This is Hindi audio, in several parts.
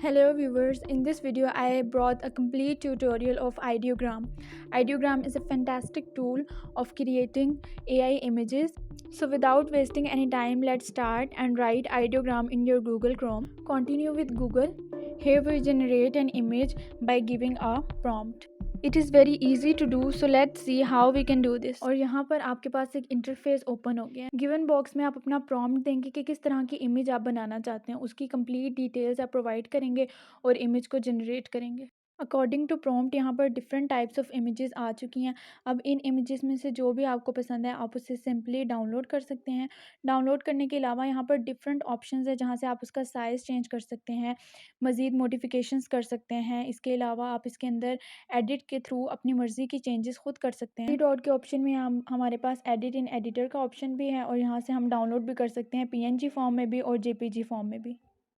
Hello viewers, in this video I brought a complete tutorial of Ideogram. Ideogram is a fantastic tool of creating AI images. So without wasting any time, let's start and write Ideogram in your Google Chrome. Continue with Google. Here we generate an image by giving a prompt. It is very easy to do, so let's see how we can do this. और यहाँ पर आपके पास एक इंटरफेस ओपन हो गया है। गिवन बॉक्स में आप अपना प्रॉम्प्ट देंगे कि किस तरह की इमेज आप बनाना चाहते हैं, उसकी कंप्लीट डिटेल्स आप प्रोवाइड करेंगे और इमेज को जनरेट करेंगे। अकॉर्डिंग टू प्रॉम्प्ट यहाँ पर डिफरेंट टाइप्स ऑफ इमेजेस आ चुकी हैं। अब इन इमेजेस में से जो भी आपको पसंद है आप उसे सिंपली डाउनलोड कर सकते हैं। डाउनलोड करने के अलावा यहाँ पर डिफरेंट ऑप्शंस है जहाँ से आप उसका साइज़ चेंज कर सकते हैं, मज़ीद मॉडिफिकेशंस कर सकते हैं। इसके अलावा आप इसके अंदर एडिट के थ्रू अपनी मर्ज़ी की चेंजेस खुद कर सकते हैं। थ्री डॉट के ऑप्शन में हमारे पास एडिट इन एडिटर का ऑप्शन भी है और यहाँ से हम डाउनलोड भी कर सकते हैं PNG फॉर्म में भी और JPG फॉर्म में भी।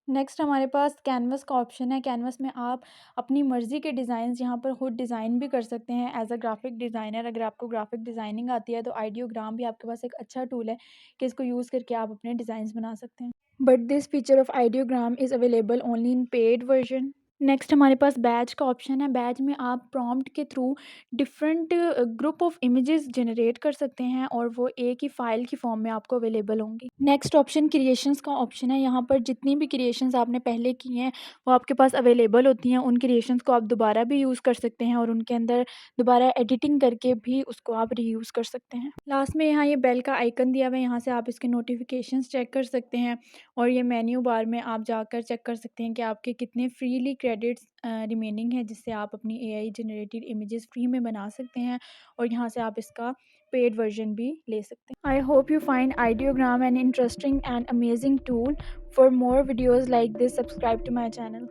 नेक्स्ट हमारे पास कैनवस का ऑप्शन है। कैनवस में आप अपनी मर्ज़ी के डिज़ाइंस यहाँ पर खुद डिज़ाइन भी कर सकते हैं एज अ ग्राफिक डिज़ाइनर। अगर आपको ग्राफिक डिज़ाइनिंग आती है तो आइडियोग्राम भी आपके पास एक अच्छा टूल है कि इसको यूज़ करके आप अपने डिज़ाइंस बना सकते हैं। But this feature of ideogram is available only in paid version. Next हमारे पास बैच का ऑप्शन है। बैच में आप प्रॉम्प्ट के through different group of images generate कर सकते हैं और वो एक ही फाइल की फॉर्म में आपको अवेलेबल होंगी। नेक्स्ट ऑप्शन क्रिएशंस का ऑप्शन है। यहाँ पर जितनी भी क्रिएशंस आपने पहले की हैं वो आपके पास अवेलेबल होती हैं। उन क्रिएशंस को आप दोबारा भी यूज़ कर सकते हैं और उनके अंदर दोबारा एडिटिंग करके भी उसको आप रीयूज़ कर सकते हैं। लास्ट में यहाँ ये बेल का आइकन दिया हुआ है, यहाँ से आप इसके नोटिफिकेशंस चेक कर सकते हैं और ये मेन्यू बार में आप जाकर चेक कर सकते हैं कि आपके कितने फ्रीली क्रेडिट्स रिमेनिंग है जिससे आप अपनी AI जनरेटेड इमेजेस फ्री में बना सकते हैं और यहाँ से आप इसका पेड वर्जन भी ले सकते हैं। I hope you find Ideogram an interesting and amazing tool. For more videos like this subscribe to my channel.